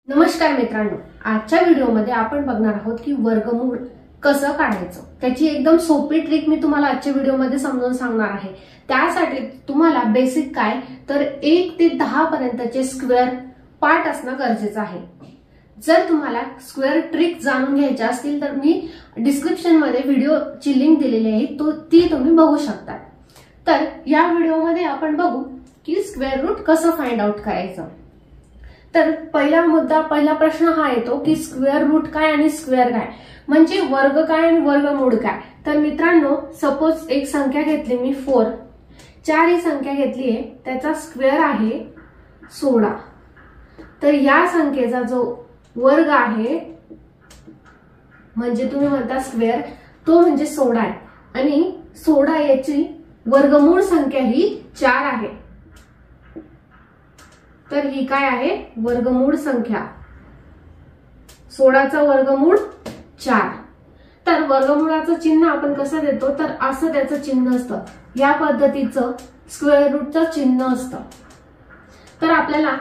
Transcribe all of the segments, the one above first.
नमस्कार मित्रांनो, आजच्या व्हिडिओमध्ये आपण बघणार आहोत की वर्गमूळ कसं काढायचं। त्याची एकदम सोपी ट्रिक मी तुम्हाला आजच्या व्हिडिओमध्ये समजावून सांगणार आहे। त्यासाठी तुम्हाला बेसिक काय तर 1 ते 10 पर्यंतचे स्क्वेअर पार्ट असणं गरजेचं आहे। जर तुम्हाला स्क्वेअर ट्रिक जाणून घ्यायची असतील तर मी डिस्क्रिप्शन मध्ये व्हिडिओची लिंक दिलेली आहे, ती तुम्ही बघू शकता। तर या व्हिडिओमध्ये आपण बघू की स्क्वेअर रूट कसं फाइंड आउट करायचं। तर पहिला प्रश्न हा येतो की स्क्वेअर रूट काय आणि स्क्वेअर काय, म्हणजे वर्ग काय आणि वर्गमूळ काय। तर मित्रांनो, सपोज एक संख्या घेतली मी 4 ही संख्या घेतली आहे, त्याचा स्क्वेअर आहे 16। तर या संख्येचा जो वर्ग आहे म्हणजे तुम्ही म्हणता स्क्वेअर, तो म्हणजे 16 आहे आणि 16 याची वर्गमूळ संख्या ही 4 आहे। तर ही काय आहे वर्गमूळ संख्या, 16चा वर्गमूळ 4। तर वर्गमूळाचं चिन्ह आपण कसं देतो तर असं त्याचं चिन्ह असतं, या पद्धतीचं स्क्वेअर रूटचं चिन्ह असतं। तर आपल्याला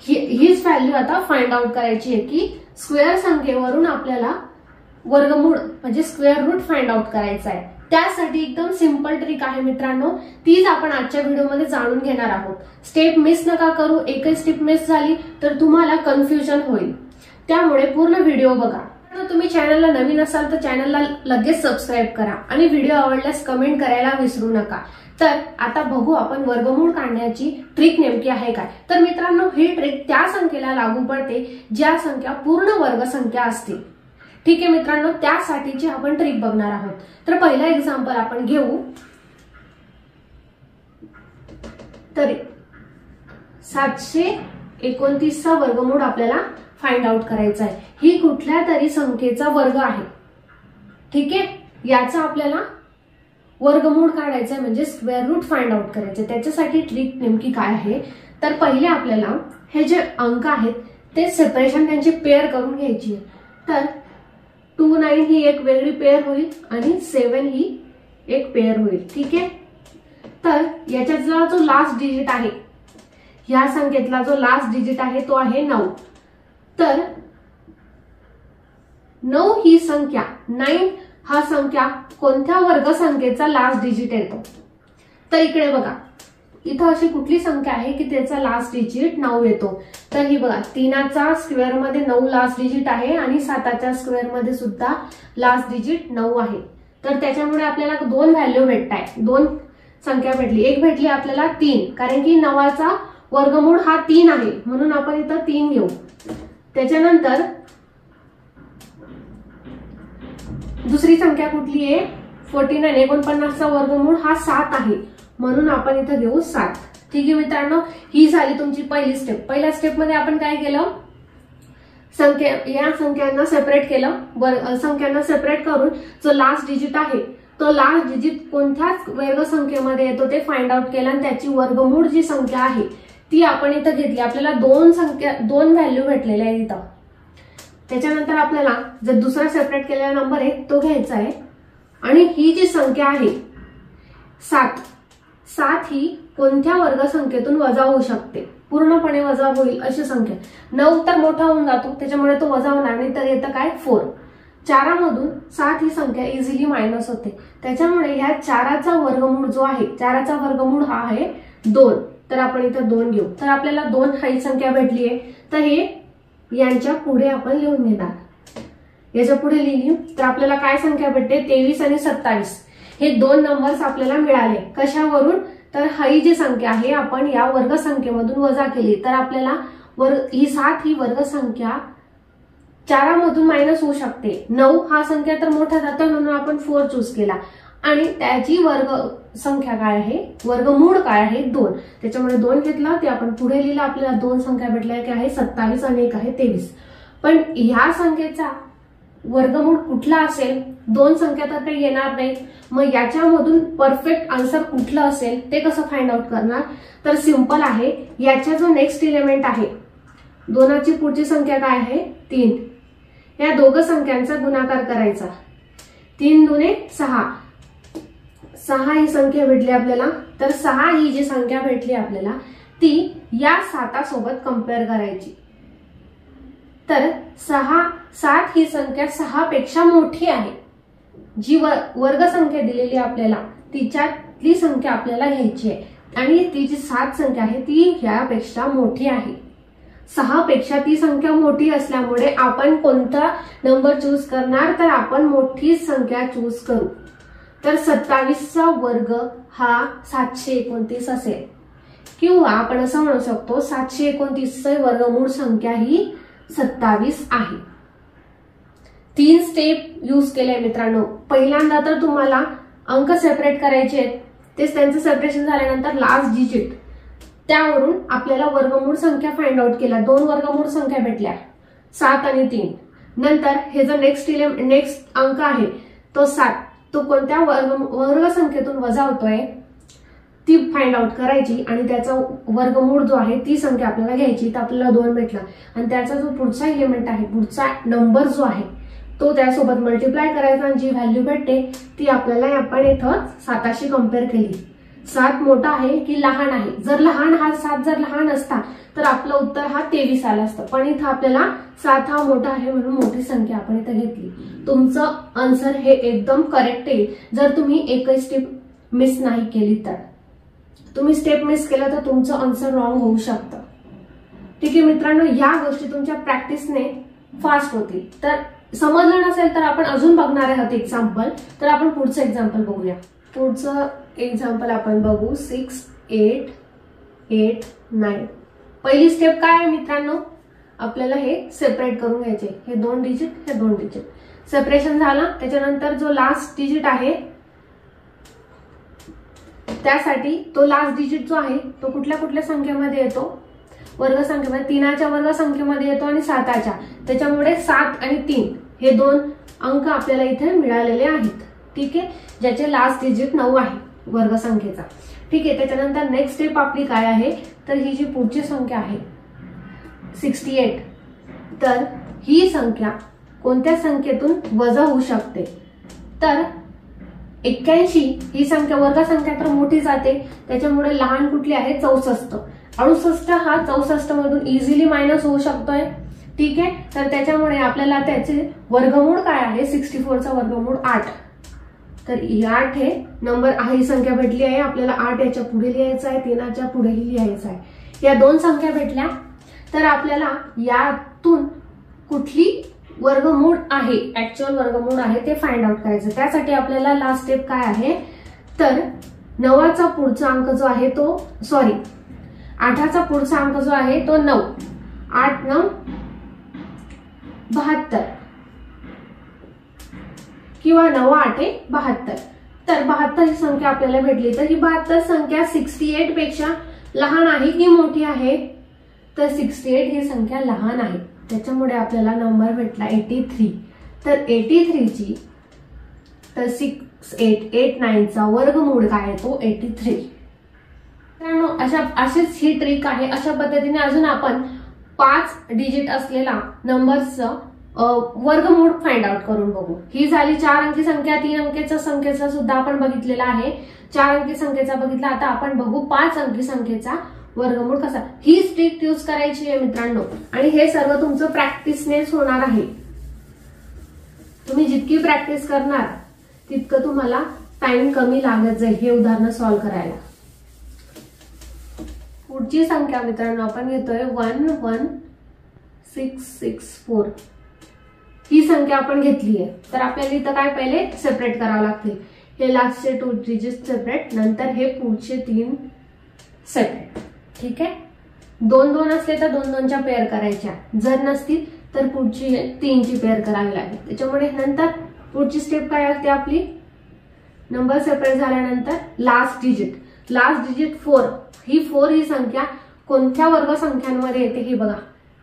हीच व्हॅल्यू आता फाइंड आउट करायची आहे की स्क्वेअर संख्येवरून आपल्याला वर्गमूळ म्हणजे स्क्वेअर रूट फाइंड आउट करायचं आहे। त्यासाठी एकदम सिंपल ट्रिक आहे मित्रांनो, तीच आपण आजच्या व्हिडिओमध्ये जाणून घेणार आहोत। स्टेप मिस नका करू, एकही स्टेप मिस झाली तर तुम्हाला कन्फ्युजन होईल, त्यामुळे पूर्ण व्हिडिओ बघा। तुम्ही चॅनलला नवीन असाल तर चॅनलला लगेच सबस्क्राइब करा आणि व्हिडिओ आवडल्यास कमेंट करायला विसरू नका। तर आता बघू आपण वर्गमूळ काढण्याची ट्रिक नेमकी आहे काय। तर मित्रांनो, ही ट्रिक त्या संख्येला लागू पडते ज्या संख्या पूर्ण वर्ग संख्या असतील। ठीक आहे मित्रांनो, त्यासाठीची आपण ट्रिक बघणार आहोत। तर पहिला एक्झाम्पल आपण घेऊ। तर 729 चा वर्गमूळ आपल्याला फाइंड आउट करायचा आहे। ही कुठल्या तरी संख्येचा वर्ग आहे, ठीक आहे। याचा आपल्याला वर्गमूळ काढायचं आहे म्हणजे स्क्वेअर रूट फाइंड आउट करायचं। त्याच्यासाठी ट्रिक नेमकी काय आहे तर पहिले आपल्याला हे जे अंक आहेत ते सेपरेशन त्यांची पेअर करून घ्यायची आहे। तर 29 ही एक वेगळी पेअर होईल आणि 7 ही एक पेअर होईल, ठीक आहे। तर याच्यातला जो लास्ट डिजिट आहे, या संख्येतला जो लास्ट डिजिट आहे तो आहे 9। तर 9 ही संख्या 9 हा संख्या कोणत्या वर्ग संख्येचा लास्ट डिजिट येतो। तर इकडे बघा, इथं अशी कुठली संख्या आहे की त्याचा लास्ट डिजिट 9 येतो। तर ही बघा, 3च्या स्क्वेअर मध्ये 9 लास्ट डिजिट आहे आणि 7च्या स्क्वेअर मध्ये सुद्धा लास्ट डिजिट 9 आहे। तर त्याच्यामुळे आपल्याला 2 व्हॅल्यू भेटताय, 2 संख्या भेटली। एक भेटली आपल्याला 3, कारण की 9चा वर्गमूळ हा 3 आहे म्हणून आपण इथं 3 घेऊ। त्याच्यानंतर दुसरी संख्या कुठली आहे 49, 49चा वर्गमूळ हा 7 आहे म्हणून आपण इथं घेऊ 7। ठीक आहे मित्रांनो, ही झाली तुमची पहिली स्टेप। पहिल्या स्टेप मध्ये आपण काय केलं, या संख्यांना सेपरेट केलं। संख्यांना सेपरेट करून जो लास्ट डिजिट आहे तो लास्ट डिजिट कोणत्या वर्ग संख्येमध्ये येतो ते फाइंड आउट केलं आणि त्याची वर्गमूळ जी संख्या आहे ती आपण इथं घेतली। आपल्याला 2 व्हॅल्यू भेटलेल्या आहेत इथं। त्याच्यानंतर आपल्याला जर दुसरा सेपरेट केलेला नंबर आहे तो घ्यायचा आहे आणि ही जी संख्या आहे 7 ही कोणत्या वर्ग संख्येतून वजा होऊ शकते, पूर्णपणे वजा होईल अशी संख्या। 9 तर मोठा होऊन जातो त्याच्यामुळे तो वजा होणार नाही, तर येतं काय 4। 4मधून 7 ही संख्या इझिली मायनस होते, त्याच्यामुळे ह्या 4चा वर्गमूळ जो आहे, 4चा वर्गमूळ हा आहे 2। तर आपण इथं 2 घेऊ। तर आपल्याला 2 ही संख्या भेटली आहे। तर हे यांच्या पुढे आपण लिहून घेणार, याच्या पुढे लिहिली तर आपल्याला काय संख्या भेटते 23 आणि 27 हे 2 नंबर्स आपल्याला मिळाले। कशावरून तर ही जी संख्या आहे आपण या वर्ग संख्येमधून वजा केली, तर आपल्याला ही 7 ही वर्ग संख्या 4मधून मायनस होऊ शकते। 9 हा संख्या तर मोठा जातो म्हणून आपण 4 चूज केला आणि त्याची वर्ग संख्या काय आहे, वर्गमूळ काय आहे 2। त्याच्यामुळे 2 घेतला, ते आपण पुढे लिहिलं। आपल्याला 2 संख्या भेटल्या की आहे 27 आणि एक आहे 23। पण ह्या संख्येचा वर्गमूळ कुठला असेल, 2 संख्या तर काही येणार नाही, मग याच्यामधून परफेक्ट आन्सर कुठलं असेल ते कसं फाइंड आउट करणार तर सिंपल आहे। याच्या जो नेक्स्ट एलिमेंट आहे 2ची पुढची संख्या काय आहे 3, या दोघं संख्यांचा गुणाकार करायचा। 3 दुने 6, 6 ही संख्या भेटली आपल्याला। तर 6 ही जी संख्या भेटली आपल्याला ती या 7 सोबत कंपेअर करायची। तर 7 ही संख्या 6 पेक्षा मोठी आहे. जी वर्गसंख्या दिलेली आपल्याला तिच्यातली संख्या आपल्याला घ्यायची आहे आणि ती जी 7 संख्या आहे ती ह्यापेक्षा मोठी आहे. 6 पेक्षा ती संख्या मोठी असल्यामुळे आपण कोणता नंबर चूज करणार, तर आपण मोठी संख्या चूज करू. तर 27चा वर्ग हा 729 असेल, किंवा आपण असं म्हणू शकतो 729चे वर्गमूळ संख्या ही 27 आहे. 3 स्टेप यूज केले मित्रांनो. पहिल्यांदा तर तुम्हाला अंक सेपरेट करायचे आहेत, तेच त्यांचं सेपरेशन झाल्यानंतर लास्ट डिजिट त्यावरून आपल्याला वर्गमूळ संख्या फाइंड आउट केला. 2 वर्गमूळ संख्या भेटल्या 7 आणि 3. नंतर हे जो नेक्स्ट अंक आहे तो 7, तो कोणत्या वर्गसंख्येतून वजा होतोय ती फाइंड आउट करायची आणि त्याचा वर्गमूळ जो आहे ती संख्या आपल्याला घ्यायची. तर आपल्याला 2 भेटला आणि त्याचा जो पुढचा एलिमेंट आहे, पुढचा नंबर जो आहे तो त्यासोबत मल्टिप्लाय करायचा आणि जी व्हॅल्यू भेटते ती आपल्याला आपण इथं 7शी कम्पेअर केली. 7 मोठा आहे की लहान आहे. जर 7 जर लहान असता तर आपलं उत्तर हा 23 आलं असतं, पण इथं आपल्याला 7 हा मोठा आहे म्हणून मोठी संख्या आपण इथं घेतली. तुमचं आन्सर हे एकदम करेक्ट आहे जर तुम्ही एकही स्टेप मिस नाही केली तर. तुम्ही स्टेप मिस केला तर तुमचं आन्सर रॉंग होऊ शकतं. ठीक आहे मित्रांनो, या गोष्टी तुमच्या प्रॅक्टिसने फास्ट होतील. तर समजलं नसेल तर आपण अजून बघणार आहोत एक्झाम्पल. तर आपण पुढचं एक्झाम्पल बघूया. पुढचं एक्झाम्पल आपण बघू 6, 8, 8, 9. पहिली स्टेप काय आहे मित्रांनो, आपल्याला हे सेपरेट करून घ्यायचे. हे 2 डिजिट, हे 2 डिजिट सेपरेशन झालं. त्याच्यानंतर जो लास्ट डिजिट आहे त्यासाठी तो लास्ट डिजिट जो आहे तो कुठल्या कुठल्या संख्येमध्ये येतो, वर्गसंख्येमध्ये 3च्या वर्गसंख्येमध्ये येतो आणि 7च्या. त्याच्यामुळे 7 आणि 3 हे 2 अंक आपल्याला इथे मिळालेले आहेत. ठीक आहे, ज्याचे लास्ट डिजिट 9 आहे वर्गसंख्येचा. ठीक आहे, त्याच्यानंतर नेक्स्ट स्टेप आपली काय आहे, तर ही जी पुढची संख्या आहे 68, तर ही संख्या कोणत्या संख्येतून वजा होऊ शकते, तर 81 ही संख्या वर्गसंख्या तर मोठी जाते, त्याच्यामुळे लहान कुठली आहे 64. 68 हा 64 मधून इझिली मायनस होऊ शकतोय. ठीक आहे, तर त्याच्यामुळे आपल्याला त्याचे वर्गमूळ काय आहे, 64चा वर्गमूळ 8. तर 8 हे नंबर आहे, संख्या भेटली आहे आपल्याला. 8 याच्या पुढे लिहायचं आहे, 3च्या पुढेही लिहायचं आहे. या 2 संख्या भेटल्या तर आपल्याला यातून कुठली वर्गमूळ आहे, ऍक्च्युअल वर्गमूळ आहे ते फाइंड आउट करायचं. त्यासाठी आपल्याला लास्ट स्टेप काय आहे, तर 9चा पुढचा अंक जो आहे तो 8चा पुढचा अंक जो आहे तो 9. 8, 9, 72 किंवा 9, 8, 72. तर 72 ही संख्या आपल्याला भेटली. तर ही 72 संख्या 68 पेक्षा लहान आहे की मोठी आहे, तर 68 ही संख्या लहान आहे. त्याच्यामुळे आपल्याला नंबर भेटला 83. तर 83 ची तर 6889चा वर्गमूळ काय आहे तो 83. मित्रांनो, अशीच ही ट्रिक आहे. अशा पद्धतीने अजून आपण 5 डिजिट असलेला नंबरचं वर्गमूळ फाइंड आउट करून बघू. ही झाली 4 अंकी संख्या. 3 अंकीच्या संख्येचा सुद्धा आपण बघितलेला आहे. 4 अंकी संख्येचा बघितला. आता आपण बघू 5 अंकी संख्येचा वर्गमूळ कसा. ही ट्रिक यूज करायची आहे मित्रांनो, आणि हे सर्व तुमचं प्रॅक्टिसनेच होणार आहे. तुम्ही जितकी प्रॅक्टिस करणार तितकं तुम्हाला टाइम कमी लागत जाईल हे उदाहरण सॉल्व्ह करायला. पुढची संख्या मित्रांनो आपण घेतोय 11664. ही संख्या आपण घेतली आहे. तर आपल्याला इथं काय पहिले सेपरेट करावं लागतील. हे लास्टचे 2 डिजिट सेपरेट, नंतर हे पुढचे 3 सेपरेट. ठीक आहे, 2-2 असले तर 2-2च्या पेअर करायच्या, जर नसतील तर पुढची 3ची पेअर करावी लागेल. त्याच्यामुळे नंतर पुढची स्टेप काय असते आपली, नंबर सेपरेट झाल्यानंतर लास्ट डिजिट 4. ही 4 ही संख्या कोणत्या वर्गसंख्यांमध्ये येते हे बघा.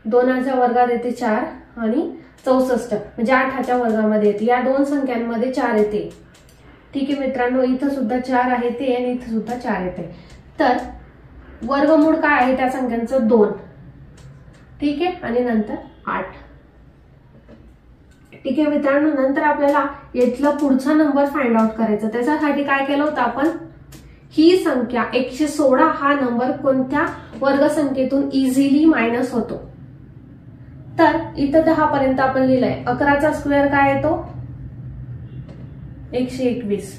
2च्या वर्गात येते 4 आणि 64 म्हणजे 8च्या वर्गामध्ये येते. या 2 संख्यांमध्ये 4 येते. ठीक आहे मित्रांनो, इथं सुद्धा 4 आहे ते आणि इथं सुद्धा 4 येते. तर वर्गमूळ काय आहे त्या संख्यांचं 2. ठीक आहे, आणि नंतर 8. ठीक आहे मित्रांनो, नंतर आपल्याला यातला पुढचा नंबर फाइंड आउट करायचा. त्याच्यासाठी काय केलं होतं आपण, ही संख्या 116 हा नंबर कोणत्या वर्गसंख्येतून इझिली मायनस होतो. तर इथं 10 पर्यंत आपण लिहिलंय. 11चा स्क्वेअर काय येतो 121.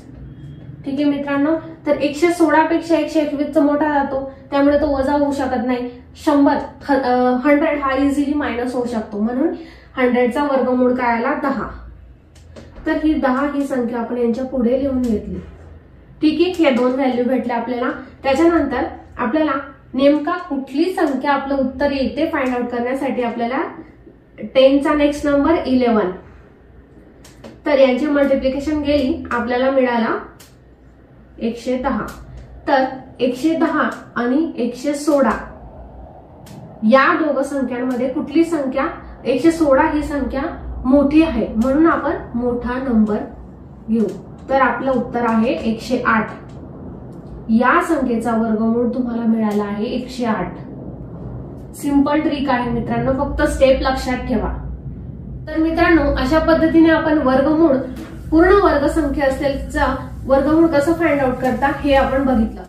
ठीक आहे मित्रांनो. तर 116 पेक्षा 121 मोठा जातो, त्यामुळे तो वजा होऊ शकत नाही. 100 हा इझिली मायनस होऊ शकतो, म्हणून 100चा वर्गमूळ काय आला 10. तर ही 10 ही संख्या आपण यांच्या पुढे लिहून घेतली. ठीक आहे. हे दोन व्हॅल्यू भेटले आपल्याला. त्याच्यानंतर आपल्याला नेमका कुठली संख्या आपलं उत्तर येईल ते फाइंड आउट करण्यासाठी आपल्याला 10चा नेक्स्ट नंबर 11. तर यांची मल्टिप्लिकेशन गेली, आपल्याला मिळाला 110. तर 110 आणि 116 या दोघ संख्यांमध्ये कुठली संख्या 116 ही संख्या मोठी आहे, म्हणून आपण मोठा नंबर घेऊ. तर आपलं उत्तर आहे 108. या संख्येचा वर्गमूळ तुम्हाला मिळाला आहे 108. सिंपल ट्रिक आहे मित्रांनो, फक्त स्टेप लक्षात ठेवा. तर मित्रांनो, अशा पद्धतीने आपण वर्गमूळ पूर्ण वर्गसंख्या असलेला वर्गमूळ कसं फाइंड आउट करता हे आपण बघितलं.